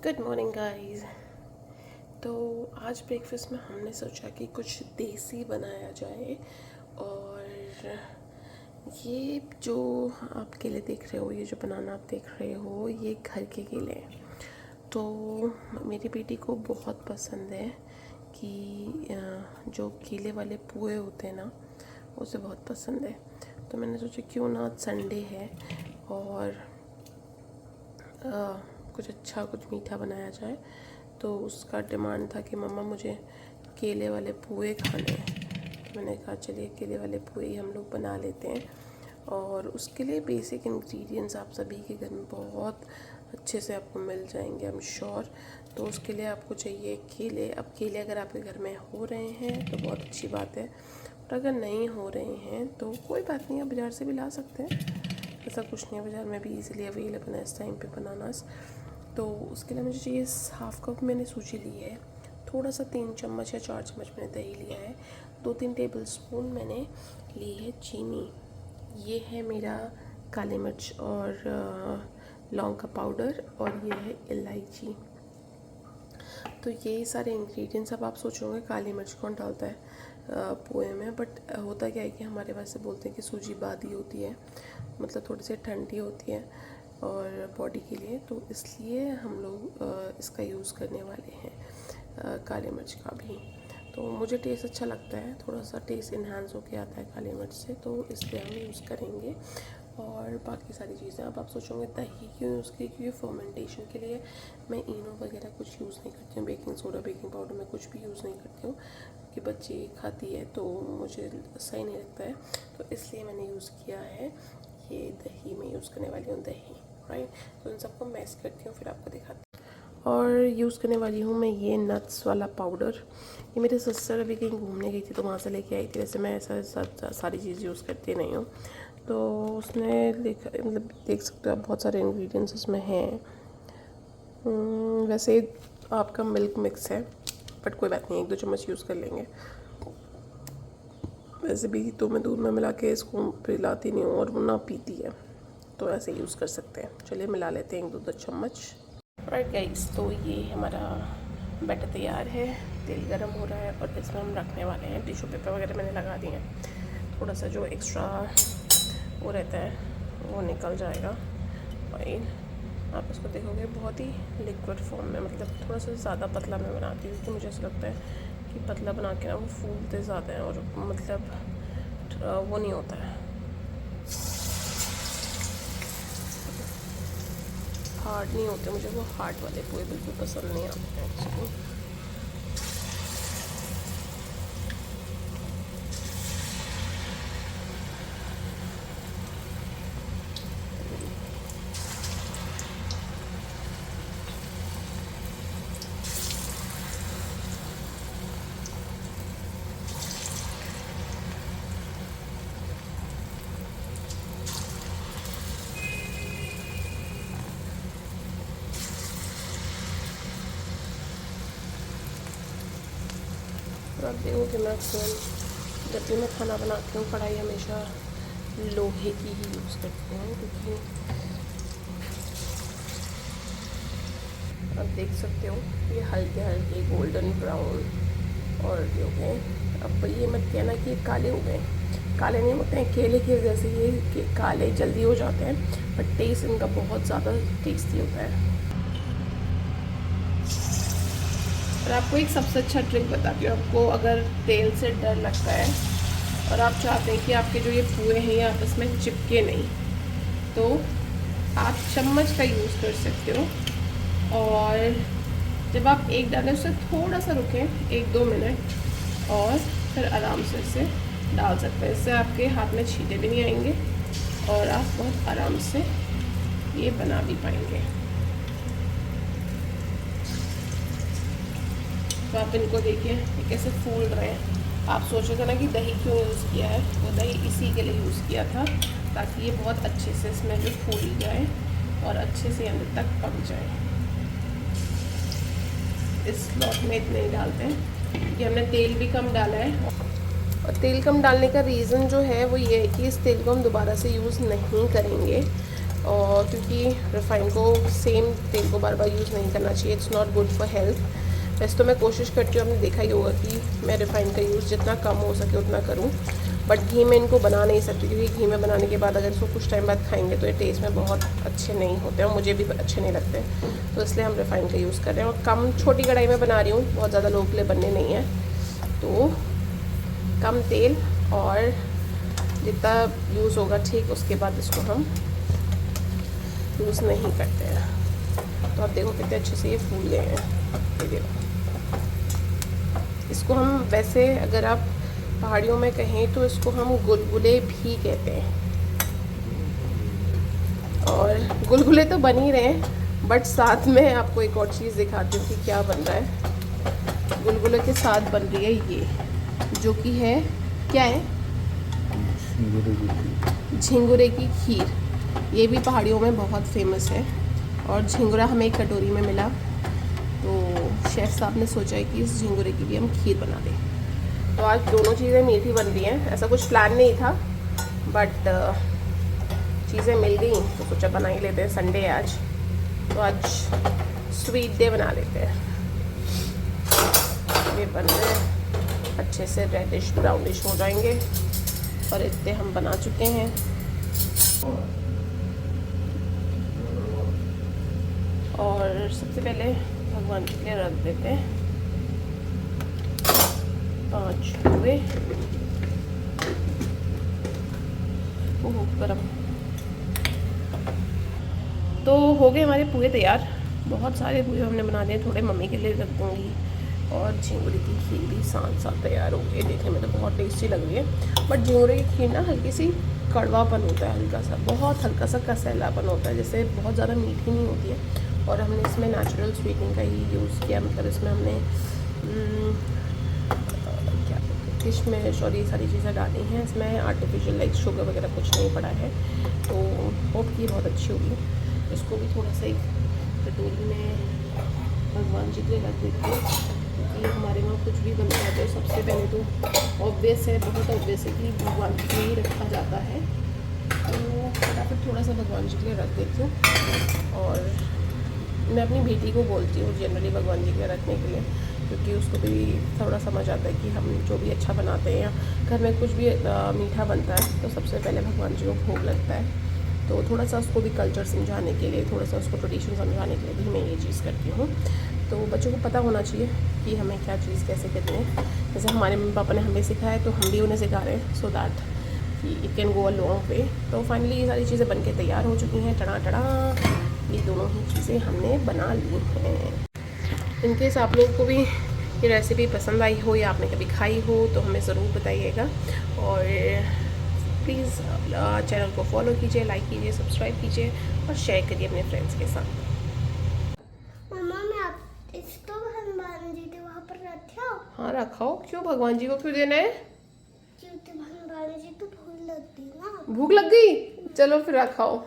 Good morning guys. तो आज breakfast में हमने सोचा कि कुछ देसी बनाया जाए। और ये जो आप केले देख रहे हो, ये जो बनाना आप देख रहे हो, ये घर के केले हैं। तो मेरी बेटी को बहुत पसंद है कि जो केले वाले पुए होते हैं ना, उसे बहुत पसंद है। तो मैंने सोचा क्यों ना संडे है और कुछ अच्छा कुछ मीठा बनाया जाए। तो उसका डिमांड था कि मम्मा मुझे केले वाले पुए खाने हैं। तो मैंने कहा चलिए केले वाले पुए ही हम लोग बना लेते हैं। और उसके लिए बेसिक इंग्रेडिएंट्स आप सभी के घर में बहुत अच्छे से आपको मिल जाएंगे, आई एम श्योर। तो उसके लिए आपको चाहिए केले। अब केले अगर आपके घर में हो रहे हैं तो बहुत अच्छी बात है, और अगर नहीं हो रहे हैं तो कोई बात नहीं, आप बाज़ार से भी ला सकते हैं। ऐसा कुछ नहीं है, बाज़ार में भी इजीली अवेलेबल है इस टाइम पे बनानास। तो उसके लिए मुझे चाहिए हाफ़ कप मैंने सूजी ली है, थोड़ा सा 3 चम्मच या 4 चम्मच मैंने दही लिया है, 2-3 टेबल स्पून मैंने ली है चीनी, ये है मेरा काली मिर्च और लौंग का पाउडर, और ये है इलायची। तो ये सारे इंग्रेडिएंट्स। अब आप सोचोगे काली मिर्च कौन डालता है पोहे में, बट होता क्या है कि हमारे वैसे बोलते हैं कि सूजी बादी होती है, मतलब थोड़ी सी ठंडी होती है और बॉडी के लिए, तो इसलिए हम लोग इसका यूज़ करने वाले हैं काली मिर्च का भी। तो मुझे टेस्ट अच्छा लगता है, थोड़ा सा टेस्ट इन्हांस होके आता है काली मिर्च से, तो इसलिए हम यूज़ करेंगे। और बाकी सारी चीज़ें। अब आप सोचोगे दही क्यों यूज़ की, क्योंकि फर्मेंटेशन के लिए मैं इनो वगैरह कुछ यूज़ नहीं करती हूँ, बेकिंग सोडा बेकिंग पाउडर मैं कुछ भी यूज़ नहीं करती हूँ, कि बच्चे खाती है तो मुझे सही नहीं लगता है। तो इसलिए मैंने यूज़ किया है ये दही, में यूज़ करने वाली हूँ दही, राइट। तो इन सबको मैश करती हूँ, फिर आपको दिखाती हूँ। और यूज़ करने वाली हूँ मैं ये नट्स वाला पाउडर। ये मेरी सिस्टर अभी कहीं घूमने गई थी तो वहाँ से लेके आई थी। वैसे मैं ऐसा सारी चीज़ यूज़ करती नहीं हूँ, तो उसने मतलब देख सकते हो आप बहुत सारे इंग्रेडिएंट्स इसमें हैं। वैसे आपका मिल्क मिक्स है, बट कोई बात नहीं, 1-2 चम्मच यूज़ कर लेंगे। वैसे भी तो मैं दूध में मिला के इसको पिलाती नहीं हूँ और वो ना पीती है, तो ऐसे यूज़ कर सकते हैं। चलिए मिला लेते हैं 1-2 चम्मच। राइट गाइस, तो ये हमारा बैटर तैयार है, तेल गरम हो रहा है और इसमें हम रखने वाले हैं। टिश्यू पेपर वगैरह मैंने लगा दिए हैं, थोड़ा सा जो एक्स्ट्रा वो रहता है वो निकल जाएगा। फाइन, आप इसको देखोगे बहुत ही लिक्विड फॉर्म में, मतलब थोड़ा सा ज़्यादा पतला मैं बनाती हूँ, क्योंकि मुझे ऐसा लगता है कि पतला बना के ना वो फूलते ज़्यादा हैं और मतलब वो नहीं होता है, हार्ड नहीं होते। मुझे वो हार्ड वाले पोहे बिल्कुल पसंद नहीं आते हैं एक्चुअली। तो आप देखो कि मैक्सिमम जब भी मैं खाना बनाती हूँ कढ़ाई हमेशा लोहे की ही यूज़ करती हूँ, क्योंकि आप देख सकते हो ये हल्के हल्के गोल्डन ब्राउन और हो गए। अब ये मत कहना कि ये काले हो गए, काले नहीं होते हैं, केले की वजह से ये काले जल्दी हो जाते हैं, बट टेस्ट इनका बहुत ज़्यादा टेस्टी होता है। और आपको एक सबसे अच्छा ट्रिक बताती हूँ। आपको अगर तेल से डर लगता है और आप चाहते हैं कि आपके जो ये पुए हैं ये आपस में चिपके नहीं, तो आप चम्मच का यूज़ कर सकते हो। और जब आप एक डालें उससे थोड़ा सा रुकें 1-2 मिनट और फिर आराम से इसे डाल सकते हैं। इससे आपके हाथ में छींटे भी नहीं आएंगे और आप बहुत आराम से ये बना भी पाएंगे। तो आप इनको देखिए ये कैसे फूल रहे हैं। आप सोच रहे थे ना कि दही क्यों यूज़ किया है, वो दही इसी के लिए यूज़ किया था ताकि ये बहुत अच्छे से इसमें जो फूल जाए और अच्छे से अंदर तक पक जाए। इस लॉट में इतने ही डालते हैं कि हमने तेल भी कम डाला है। और तेल कम डालने का रीज़न जो है वो ये है कि इस तेल को हम दोबारा से यूज़ नहीं करेंगे, और क्योंकि रिफाइन को सेम तेल को बार बार यूज़ नहीं करना चाहिए, it's not good for health. वैसे तो मैं कोशिश करती हूँ, आपने देखा ही होगा कि मैं रिफाइन का यूज़ जितना कम हो सके उतना करूँ, बट घी में इनको बना नहीं सकती, क्योंकि घी में बनाने के बाद अगर इसको कुछ टाइम बाद खाएंगे तो ये टेस्ट में बहुत अच्छे नहीं होते और मुझे भी अच्छे नहीं लगते, तो इसलिए हम रिफाइन का यूज़ कर रहे हैं। और कम छोटी कढ़ाई में बना रही हूँ, बहुत ज़्यादा लोगों के लिए बनने नहीं है, तो कम तेल और जितना यूज़ होगा ठीक, उसके बाद इसको हम यूज़ नहीं करते हैं। तो आप देखो कितने अच्छे से ये फूल गए हैं, ये देखो। इसको हम वैसे अगर आप पहाड़ियों में कहें तो इसको हम गुलगुले भी कहते हैं। और गुलगुले तो बन ही रहे हैं, बट साथ में आपको एक और चीज़ दिखाती हूँ कि क्या बन रहा है। गुलगुले के साथ बन रही है ये, जो कि है, क्या है, झिंगुरे की खीर। ये भी पहाड़ियों में बहुत फेमस है और झिंगुरा हमें एक कटोरी में मिला, तो शेफ़ साहब ने सोचा है कि इस झिंगुरे की भी हम खीर बना दें। तो आज दोनों चीज़ें मीठी बन रही हैं, ऐसा कुछ प्लान नहीं था, बट चीज़ें मिल गई तो सोचा बना ही लेते हैं, संडे है आज, तो आज स्वीट डे बना लेते हैं। ये बन रहे हैं, अच्छे से रेडिश ब्राउनिश हो जाएंगे और इतने हम बना चुके हैं। और सबसे पहले भगवान के लिए रख देते हैं 5 पुए। ओह गरम। तो हो गए हमारे पुए तैयार, बहुत सारे पुए हमने बना दिए, थोड़े मम्मी के लिए रख दूँगी। और झिंगुरे की खीर भी साथ साथ तैयार हो गई, देखने में तो बहुत टेस्टी लग रही है, बट झिंगुरे की खीर ना हल्की सी कड़वापन होता है, हल्का सा, बहुत हल्का सा कसैलापन होता है, जैसे बहुत ज़्यादा मीठी नहीं होती है। और हमने इसमें नेचुरल स्वीटनिंग का ही यूज़ किया, मतलब इसमें हमने क्या किशमिश और ये सारी चीज़ें डाली हैं, इसमें आर्टिफिशियल लाइक शुगर वगैरह कुछ नहीं पड़ा है, तो होप की बहुत अच्छी होगी। इसको भी थोड़ा सा एक कटोरी में भगवान जी के लिए रख देती हूँ, क्योंकि हमारे वहाँ कुछ भी बनता है तो सबसे पहले तो ऑब्वियस है, बहुत ऑब्वियस है कि भगवान जी के लिए रखा जाता है, तो फटाफट थोड़ा सा भगवान जी के लिए रख देती हूँ। और मैं अपनी बेटी को बोलती हूँ जनरली भगवान जी के लिए रखने के लिए, क्योंकि उसको भी थोड़ा समझ आता है कि हम जो भी अच्छा बनाते हैं या घर में कुछ भी मीठा बनता है तो सबसे पहले भगवान जी को भोग लगता है, तो थोड़ा सा उसको भी कल्चर समझाने के लिए, थोड़ा सा उसको ट्रेडिशन समझाने के लिए भी मैं ये चीज़ करती हूँ। तो बच्चों को पता होना चाहिए कि हमें क्या चीज़ कैसे करनी है, जैसे हमारे मम्मी पापा ने हमें सिखाया तो हम भी उन्हें सिखा रहे हैं, सो दैट कि it can go a long way. तो फाइनली ये सारी चीज़ें बनके तैयार हो चुकी हैं, टड़ा टड़ा, ये दोनों ही चीज़ें हमने बना ली हैं। इनकेस आप लोगों को भी ये रेसिपी पसंद आई हो या आपने कभी खाई हो तो हमें ज़रूर बताइएगा, और प्लीज़ चैनल को फॉलो कीजिए, लाइक कीजिए, सब्सक्राइब कीजिए और शेयर करिए अपने फ्रेंड्स के साथ। मम्मा मैं आप इसको भगवान जी के वहाँ पर रखा। हाँ रखाओ, क्यों भगवान जी को क्यों देना है? क्योंकि भगवान जी तो भूख लगती ना। भूख लग गई, चलो फिर रखाओ।